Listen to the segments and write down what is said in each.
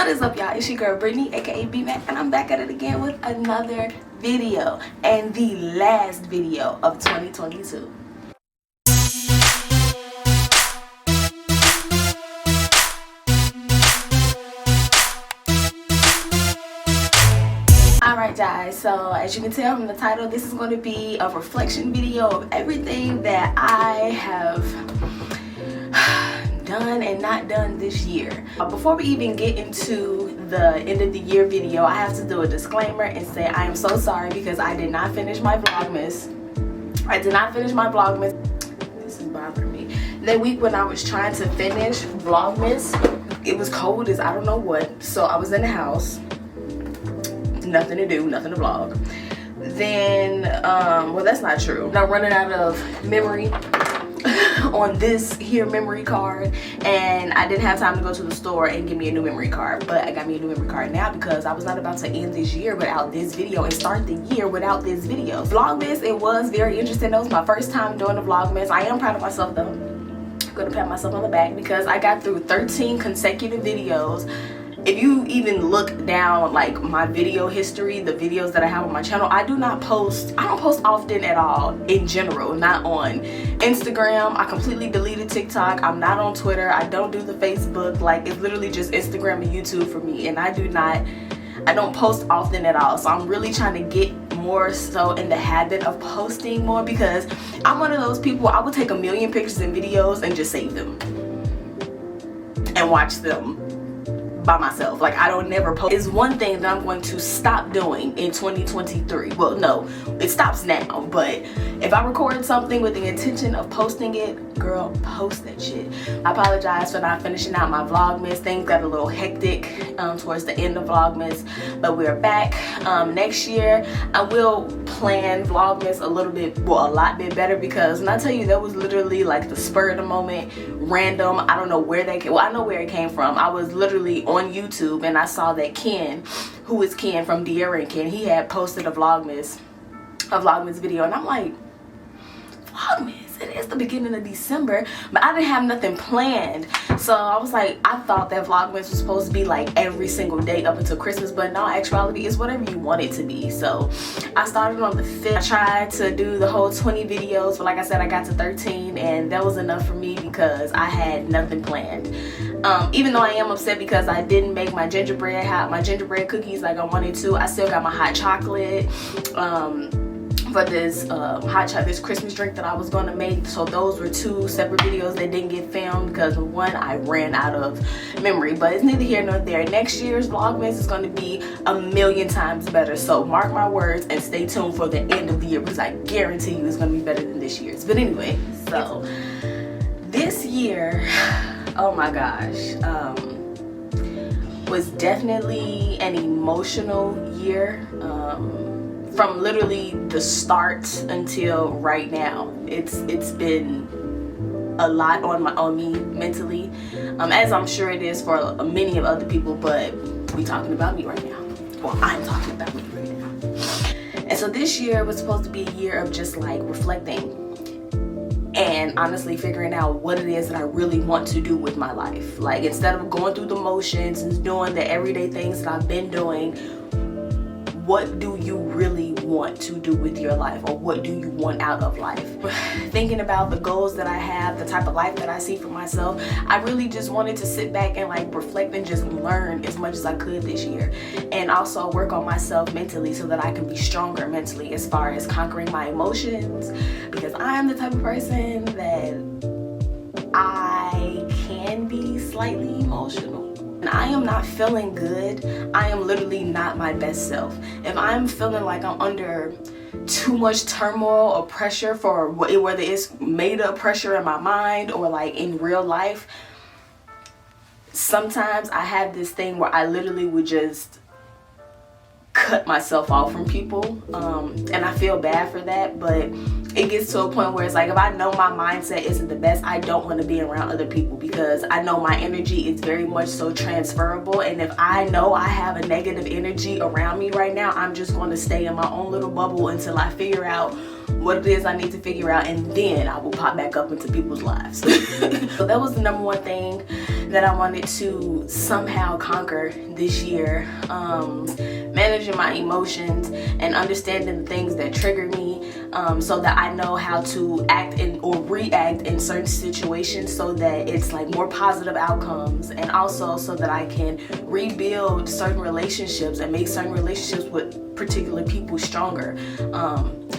What is up, y'all? It's your girl Brittany, aka B-Mac, and I'm back at it again with another video, and the last video of 2022. Alright guys, so as you can tell from the title, this is going to be a reflection video of everything that I have done and not done this year. Before we even get into the end of the year video, I have to do a disclaimer and say I am so sorry because I did not finish my Vlogmas. This is bothering me. That week when I was trying to finish Vlogmas, it was cold as I don't know what, so I was in the house. Nothing to do, nothing to vlog. Then, well, that's not true. I'm running out of memory on this here memory card, and I didn't have time to go to the store and get me a new memory card, but I got me a new memory card now because I was not about to end this year without this video and start the year without this video. Vlogmas, it was very interesting. That was my first time doing the Vlogmas. I am proud of myself though. I'm gonna pat myself on the back because I got through 13 consecutive videos. If you even look down like my video history, the videos that I have on my channel, I don't post often at all in general. Not on Instagram. I completely deleted TikTok. I'm not on Twitter. I don't do the Facebook. Like, it's literally just Instagram and YouTube for me, and I don't post often at all. So I'm really trying to get more so in the habit of posting more because I'm one of those people, I would take a million pictures and videos and just save them and watch them by myself. Like, I don't never post. It's one thing that I'm going to stop doing in 2023. Well, no, it stops now, but if I record something with the intention of posting it, girl, post that shit. I apologize for not finishing out my Vlogmas. Things got a little hectic towards the end of Vlogmas, but we're back. Next year I will plan Vlogmas a lot bit better, because when I tell you that was literally like the spur of the moment, random. I don't know where that came. Well, I know where it came from. I was literally on YouTube and I saw that Ken, who is Ken from De'Ara and Ken, he had posted a Vlogmas video, and I'm like, Vlogmas? It is the beginning of December, but I didn't have nothing planned. So I was like, I thought that Vlogmas was supposed to be like every single day up until Christmas, but no, actuality is whatever you want it to be. So I started on the 5th. I tried to do the whole 20 videos, but like I said, I got to 13, and that was enough for me because I had nothing planned. Even though I am upset because I didn't make my gingerbread cookies like I wanted to, I still got my hot chocolate for this this Christmas drink that I was going to make. So those were 2 separate videos that didn't get filmed because one, I ran out of memory, but it's neither here nor there. Next year's Vlogmas is going to be a million times better, so mark my words and stay tuned for the end of the year, because I guarantee you it's going to be better than this year's. But anyway, so this year, oh my gosh, was definitely an emotional year. From literally the start until right now, it's been a lot on me mentally, as I'm sure it is for many of other people, but we talking about me right now. Well, I'm talking about me right now. And so this year was supposed to be a year of just like reflecting and honestly figuring out what it is that I really want to do with my life. Like, instead of going through the motions and doing the everyday things that I've been doing, what do you really want to do with your life, or what do you want out of life? Thinking about the goals that I have, the type of life that I see for myself, I really just wanted to sit back and like reflect and just learn as much as I could this year, and also work on myself mentally so that I can be stronger mentally as far as conquering my emotions, because I am the type of person that I can be slightly emotional. I am not feeling good, I am literally not my best self. If I'm feeling like I'm under too much turmoil or pressure, for whether it's made up pressure in my mind or like in real life, sometimes I have this thing where I literally would just cut myself off from people, and I feel bad for that, but it gets to a point where it's like, if I know my mindset isn't the best, I don't want to be around other people, because I know my energy is very much so transferable, and if I know I have a negative energy around me right now, I'm just going to stay in my own little bubble until I figure out what it is I need to figure out, and then I will pop back up into people's lives. So that was the number one thing that I wanted to somehow conquer this year. Managing my emotions and understanding the things that trigger me, so that I know how to act or react in certain situations, so that it's like more positive outcomes, and also so that I can rebuild certain relationships and make certain relationships with particular people stronger.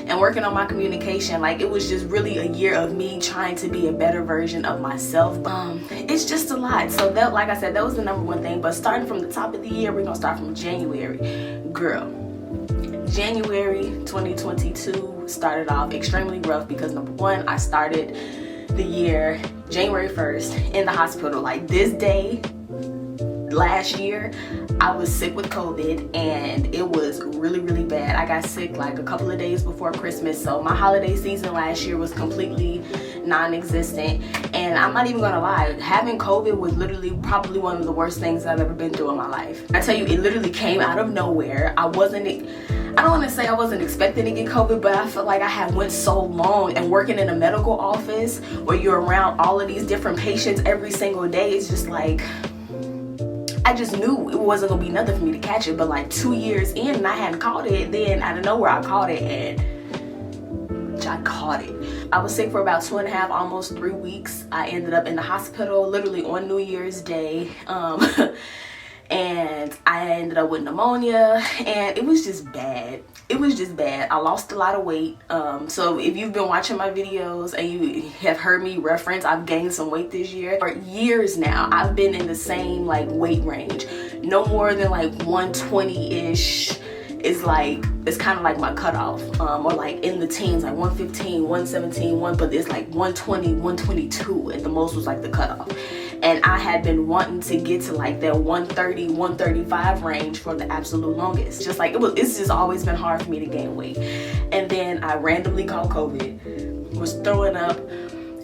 And working on my communication, like, it was just really a year of me trying to be a better version of myself. It's just a lot. So that, like I said, that was the number one thing. But starting from the top of the year, we're gonna start from January. Girl, January 2022 started off extremely rough, because number one, I started the year January 1st in the hospital. Like, this day last year, I was sick with COVID, and it was really, really bad. I got sick like a couple of days before Christmas, so my holiday season last year was completely non-existent. And I'm not even gonna lie, having COVID was literally probably one of the worst things I've ever been through in my life. I tell you, it literally came out of nowhere. I don't want to say I wasn't expecting to get COVID, but I felt like I had went so long, and working in a medical office where you're around all of these different patients every single day, it's just like, I just knew it wasn't gonna be nothing for me to catch it. But like 2 years in, and I hadn't caught it. Then out of nowhere, I caught it, and I caught it. I was sick for about 2.5, almost 3 weeks. I ended up in the hospital literally on New Year's Day. And I ended up with pneumonia, and it was just bad. It was just bad. I lost a lot of weight. So if you've been watching my videos and you have heard me reference, I've gained some weight this year. For years now, I've been in the same like weight range. No more than like 120-ish is like, it's kind of like my cutoff. Or like in the teens, like 115, 117, but it's like 120, 122 at the most was like the cutoff. And I had been wanting to get to like that 130, 135 range for the absolute longest. Just like, it's just always been hard for me to gain weight. And then I randomly caught COVID, was throwing up,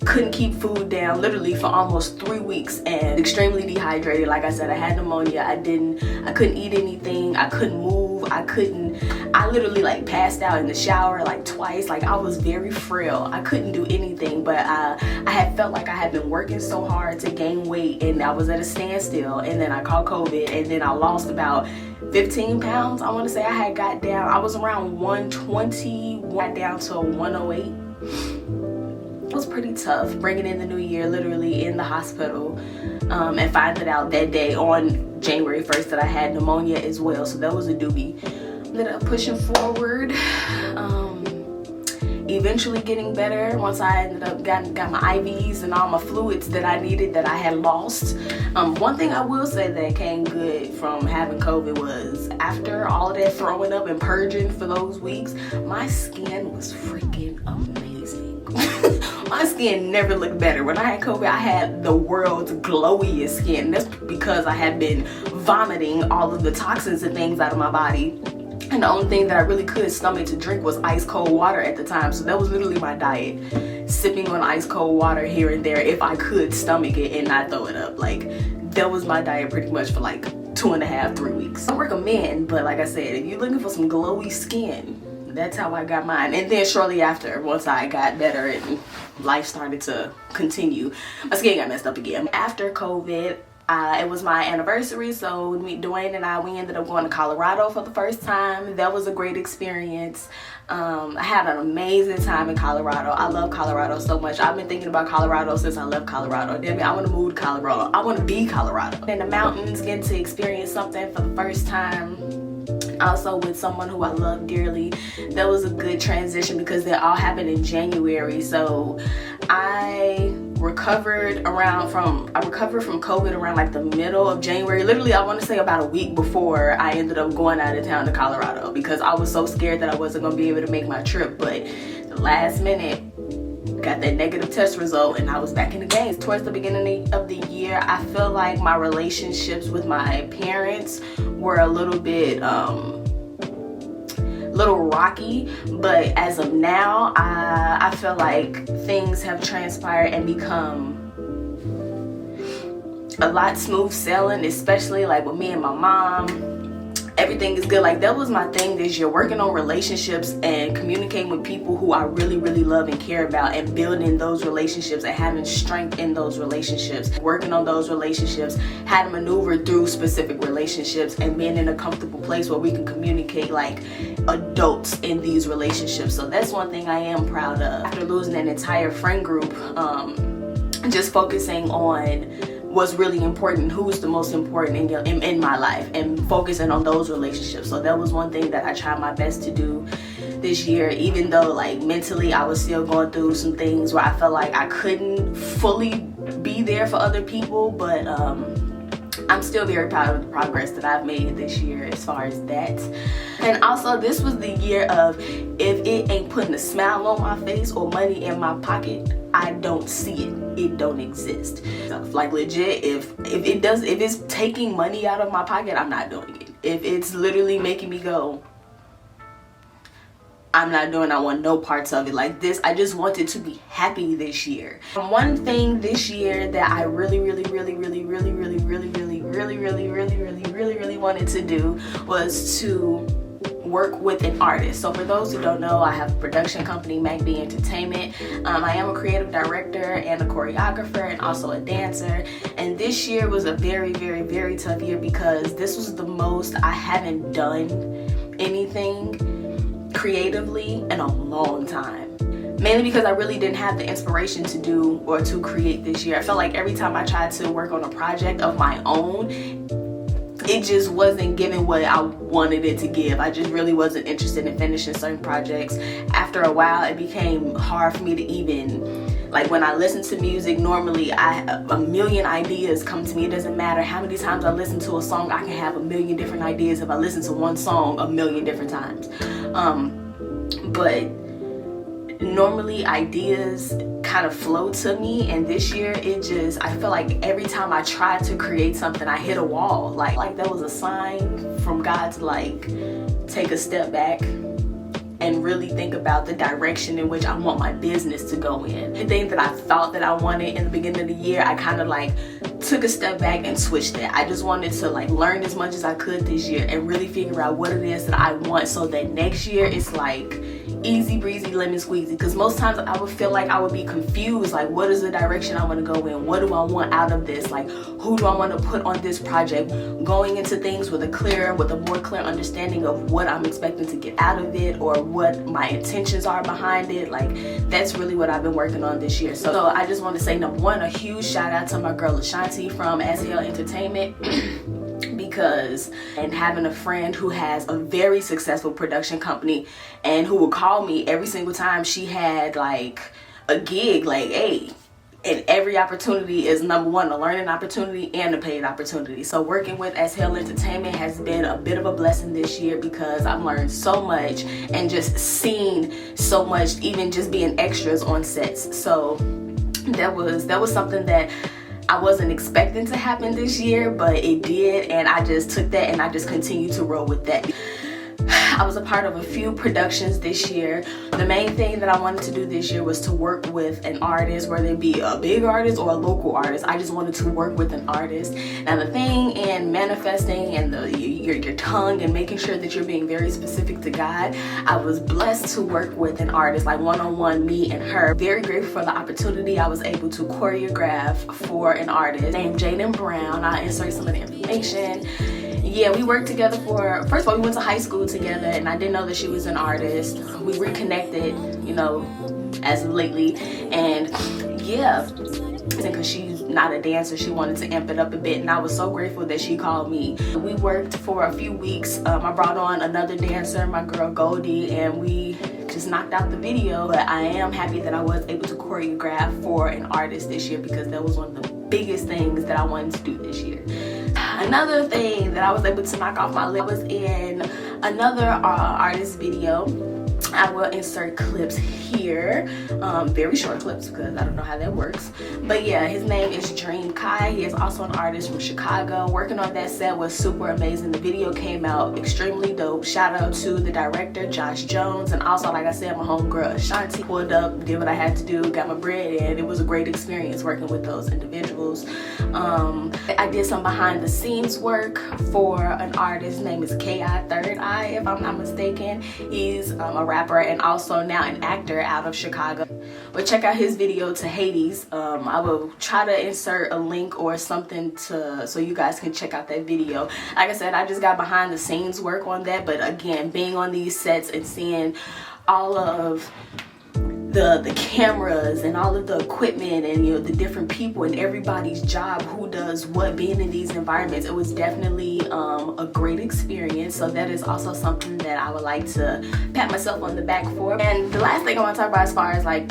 couldn't keep food down literally for almost 3 weeks, and extremely dehydrated. Like I said, I had pneumonia. I couldn't eat anything. I couldn't move. I literally like passed out in the shower like twice. Like, I was very frail. I couldn't do anything, but I had felt like I had been working so hard to gain weight, and I was at a standstill. And then I caught COVID, and then I lost about 15 pounds. I want to say I had got down. I was around 120, got down to 108. It was pretty tough bringing in the new year literally in the hospital, and finding out that day on January 1st that I had pneumonia as well. So that was a doobie. Ended up pushing forward, eventually getting better once I ended up got my IVs and all my fluids that I needed that I had lost. One thing I will say that came good from having COVID was, after all of that throwing up and purging for those weeks, my skin was freaking amazing. My skin never looked better. When I had COVID, I had the world's glowiest skin. That's because I had been vomiting all of the toxins and things out of my body. And the only thing that I really could stomach to drink was ice cold water at the time. So that was literally my diet. Sipping on ice cold water here and there if I could stomach it and not throw it up. Like, that was my diet pretty much for like 2.5, 3 weeks. I recommend, but like I said, if you're looking for some glowy skin, that's how I got mine. And then shortly after, once I got better and life started to continue, my skin got messed up again. After COVID, it was my anniversary, so Dwayne and we ended up going to Colorado for the first time. That was a great experience. I had an amazing time in Colorado. I love Colorado so much. I've been thinking about Colorado since I left Colorado. Damn it, I want to move to Colorado. I want to be Colorado. In the mountains, getting to experience something for the first time. Also with someone who I love dearly. That was a good transition because they all happened in January. So I recovered from COVID around like the middle of January. Literally, I want to say about a week before I ended up going out of town to Colorado, because I was so scared that I wasn't going to be able to make my trip. But the last minute, got that negative test result, and I was back in the game. Towards the beginning of the year, I feel like my relationships with my parents were a little bit little rocky, but as of now, I feel like things have transpired and become a lot smooth sailing, especially like with me and my mom. Everything is good. Like, that was my thing this year, working on relationships and communicating with people who I really, really love and care about, and building those relationships and having strength in those relationships, working on those relationships, how to maneuver through specific relationships, and being in a comfortable place where we can communicate like adults in these relationships. So that's one thing I am proud of. After losing an entire friend group, just focusing on what's really important, who's the most important in my life, and focusing on those relationships. So that was one thing that I tried my best to do this year, even though like mentally I was still going through some things where I felt like I couldn't fully be there for other people, but I'm still very proud of the progress that I've made this year as far as that. And also, this was the year of, if it ain't putting a smile on my face or money in my pocket, I don't see it. It don't exist. Like, legit, if it's taking money out of my pocket, I'm not doing it. If it's literally making me go, I'm not doing, I want no parts of it. Like this, I just wanted to be happy this year. One thing this year that I really wanted to do was to work with an artist. So for those who don't know, I have a production company, MacB Entertainment. I am a creative director and a choreographer and also a dancer. And this year was a very tough year because this was the most I haven't done anything creatively in a long time. Mainly because I really didn't have the inspiration to do or to create this year. I felt like every time I tried to work on a project of my own, it just wasn't giving what I wanted it to give. I just really wasn't interested in finishing certain projects. After a while, it became hard for me to even, like, when I listen to music, normally a million ideas come to me. It doesn't matter how many times I listen to a song, I can have a million different ideas if I listen to one song a million different times. But normally ideas kind of flow to me, and this year I feel like every time I tried to create something, I hit a wall. Like that was a sign from God to like take a step back and really think about the direction in which I want my business to go in. The thing that I thought that I wanted in the beginning of the year, I kind of like took a step back and switched that. I just wanted to like learn as much as I could this year and really figure out what it is that I want, so that next year it's like easy breezy lemon squeezy. Because most times I would feel like I would be confused, like what is the direction I want to go in, what do I want out of this, like who do I want to put on this project, going into things with a more clear understanding of what I'm expecting to get out of it or what my intentions are behind it. Like that's really what I've been working on this year. So I just want to say, number one, a huge shout out to my girl Ashanti from As Hell Entertainment. And having a friend who has a very successful production company and who would call me every single time she had like a gig, like, hey, and every opportunity is, number one, a learning opportunity and a paid opportunity. So working with As Hell Entertainment has been a bit of a blessing this year because I've learned so much and just seen so much, even just being extras on sets. So that was something that I wasn't expecting to happen this year, but it did, and I just took that and I just continued to roll with that. I was a part of a few productions this year. The main thing that I wanted to do this year was to work with an artist, whether it be a big artist or a local artist. I just wanted to work with an artist. Now the thing in manifesting and your tongue and making sure that you're being very specific to God, I was blessed to work with an artist, like one-on-one, me and her. Very grateful for the opportunity. I was able to choreograph for an artist named Jaden Brown. I'll insert some of the information. Yeah, we worked together first of all, we went to high school together, and I didn't know that she was an artist. We reconnected, as of lately, and yeah, because she's not a dancer, she wanted to amp it up a bit, and I was so grateful that she called me. We worked for a few weeks. I brought on another dancer, my girl Goldie, and we just knocked out the video. But I am happy that I was able to choreograph for an artist this year because that was one of the biggest things that I wanted to do this year. Another thing that I was able to knock off my list was in another artist video. I will insert clips here, very short clips because I don't know how that works. But yeah, his name is Dream Kai. He is also an artist from Chicago. Working on that set was super amazing. The video came out extremely dope. Shout out to the director, Josh Jones, and also, like I said, my homegirl Ashanti. Pulled up, did what I had to do, got my bread in. It was a great experience working with those individuals. I did some behind the scenes work for an artist. His name is K.I. Third Eye, if I'm not mistaken. He's a rapper and also now an actor out of Chicago. But check out his video to Hades. I will try to insert a link or something so you guys can check out that video. Like I said, I just got behind the scenes work on that, but again, being on these sets and seeing all of the cameras and all of the equipment and, you know, the different people and everybody's job, who does what, being in these environments, it was definitely a great experience. So that is also something that I would like to pat myself on the back for. And the last thing I want to talk about as far as like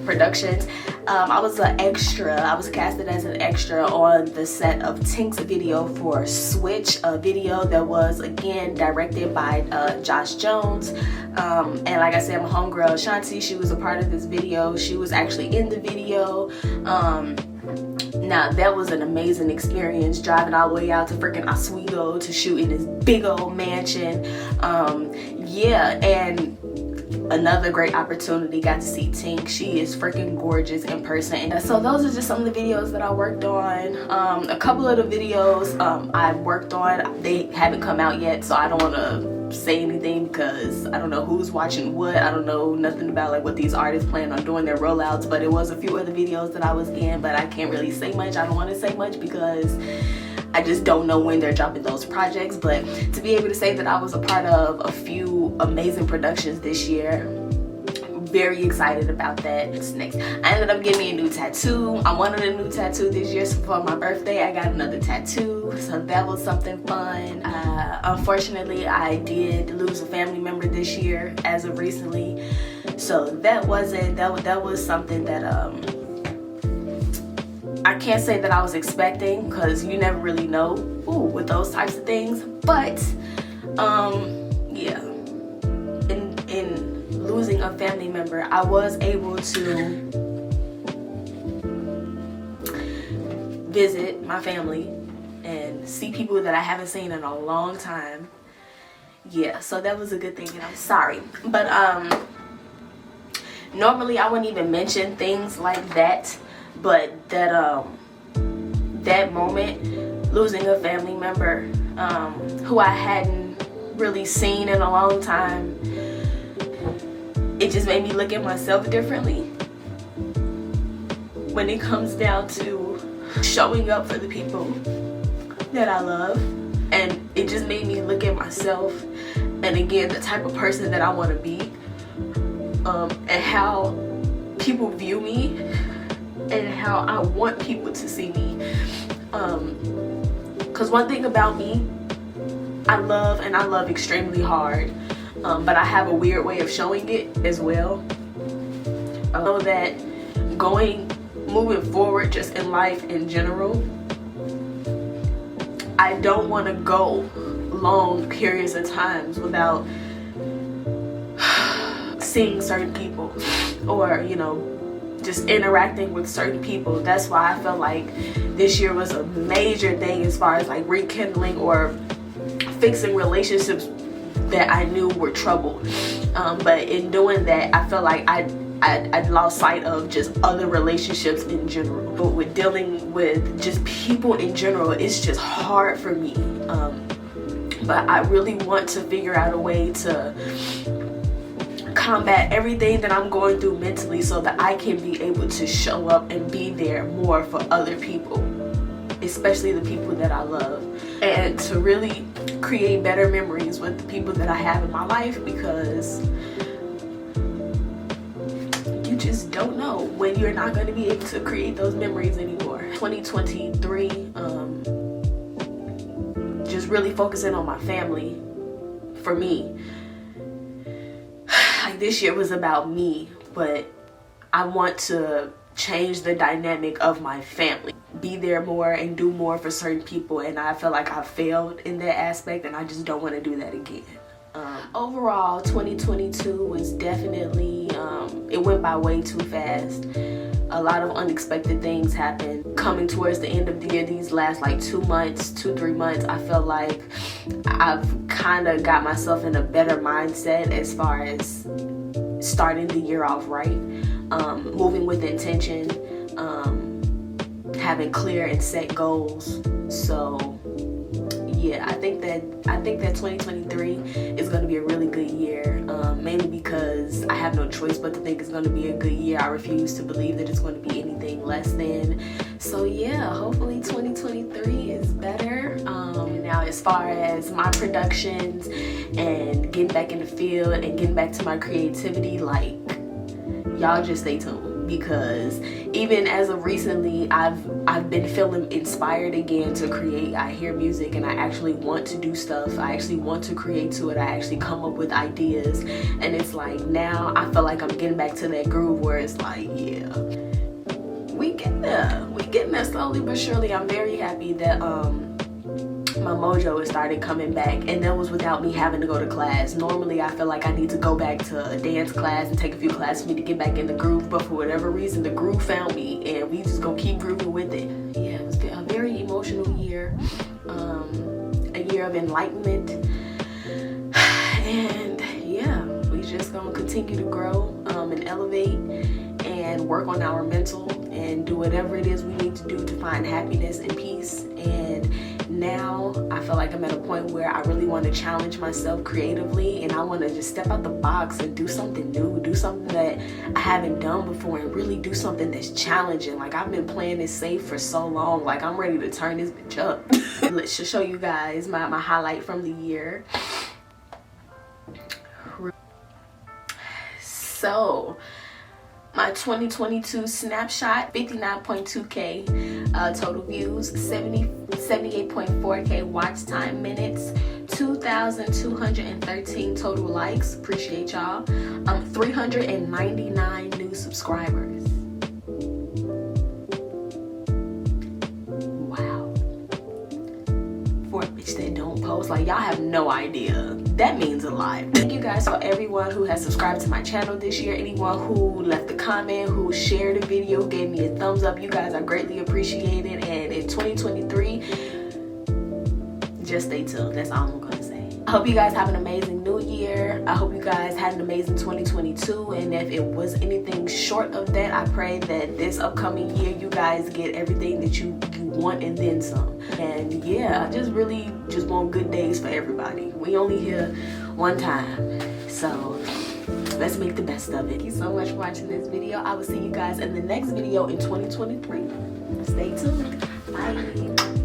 productions, I was an extra. I was casted as an extra on the set of Tink's video for Switch, a video that was again directed by Josh Jones. And like I said, my homegirl Ashanti, she was a part of this video. She was actually in the video. Now that was an amazing experience, driving all the way out to freaking Oswego to shoot in this big old mansion. Yeah, and another great opportunity, got to see Tink. She is freaking gorgeous in person. And so those are just some of the videos that I worked on. A couple of the videos I've worked on, they haven't come out yet, so I don't want to say anything because I don't know who's watching what. I don't know nothing about like what these artists plan on doing their rollouts, but it was a few other videos that I was in, but I can't really say much. I don't want to say much because I just don't know when they're dropping those projects. But to be able to say that I was a part of a few amazing productions this year, very excited about that. What's next? I ended up getting me a new tattoo. I wanted a new tattoo this year, so for my birthday I got another tattoo, so that was something fun. Unfortunately, I did lose a family member this year as of recently, so that was something that I can't say that I was expecting, because you never really know with those types of things. But yeah, in losing a family member, I was able to visit my family and see people that I haven't seen in a long time. Yeah, so that was a good thing, and I'm sorry. But normally I wouldn't even mention things like that, but that that moment, losing a family member who I hadn't really seen in a long time, it just made me look at myself differently when it comes down to showing up for the people that I love. And it just made me look at myself, and again, the type of person that I want to be, and how people view me and how I want people to see me. Because one thing about me, I love extremely hard. But I have a weird way of showing it as well. I know that moving forward just in life in general, I don't want to go long periods of times without seeing certain people, or, you know, just interacting with certain people. That's why I felt like this year was a major thing as far as like rekindling or fixing relationships that I knew were troubled. But in doing that, I felt like I lost sight of just other relationships in general. But with dealing with just people in general, it's just hard for me. But I really want to figure out a way to combat everything that I'm going through mentally, so that I can be able to show up and be there more for other people, especially the people that I love, and to really create better memories with the people that I have in my life, because you just don't know when you're not going to be able to create those memories anymore. 2023, just really focusing on my family. For me, like, this year was about me, but I want to change the dynamic of my family, be there more and do more for certain people, and I feel like I failed in that aspect, and I just don't want to do that again. Overall, 2022 was definitely, it went by way too fast. A lot of unexpected things happened. Coming towards the end of the year, these last like 3 months, I feel like I've kind of got myself in a better mindset as far as starting the year off right, moving with intention, having clear and set goals. So yeah, I think that 2023 is going to be a really good year, mainly because I have no choice but to think it's going to be a good year. I refuse to believe that it's going to be anything less than. So yeah, hopefully 2023 is better. Now as far as my productions and getting back in the field and getting back to my creativity, like, y'all just stay tuned, because even as of recently, I've been feeling inspired again to create. I hear music and I actually want to do stuff. I actually want to create to it. I actually come up with ideas, and it's like now I feel like I'm getting back to that groove where it's like, yeah, we getting there slowly but surely. I'm very happy that my mojo has started coming back, and that was without me having to go to class. Normally I feel like I need to go back to a dance class and take a few classes for me to get back in the groove, but for whatever reason the groove found me, and we just gonna keep grooving with it. Yeah, it was a very emotional year, a year of enlightenment, and yeah, we just gonna continue to grow and elevate and work on our mental and do whatever it is we need to do to find happiness and peace. And now I feel like I'm at a point where I really want to challenge myself creatively, and I want to just step out the box and do something new, do something that I haven't done before, and really do something that's challenging. Like, I've been playing this safe for so long, like I'm ready to turn this bitch up. Let's just show you guys my highlight from the year. So my 2022 snapshot, 59.2k total views, 78.4k watch time minutes, 2,213 total likes, appreciate y'all, 399 new subscribers. Wow. For a bitch that don't post, like, y'all have no idea. That means a lot. Thank you guys for everyone who has subscribed to my channel this year, anyone who left a comment, who shared the video, gave me a thumbs up. You guys are greatly appreciated, and in 2023, just stay tuned. That's all I'm gonna say. I hope you guys have an amazing new year. I hope you guys had an amazing 2022, and if it was anything short of that, I pray that this upcoming year you guys get everything that you want and then some. And yeah, I just really want good days for everybody. We only here one time, so let's make the best of it. Thank you so much for watching this video. I will see you guys in the next video in 2023. Stay tuned. Bye.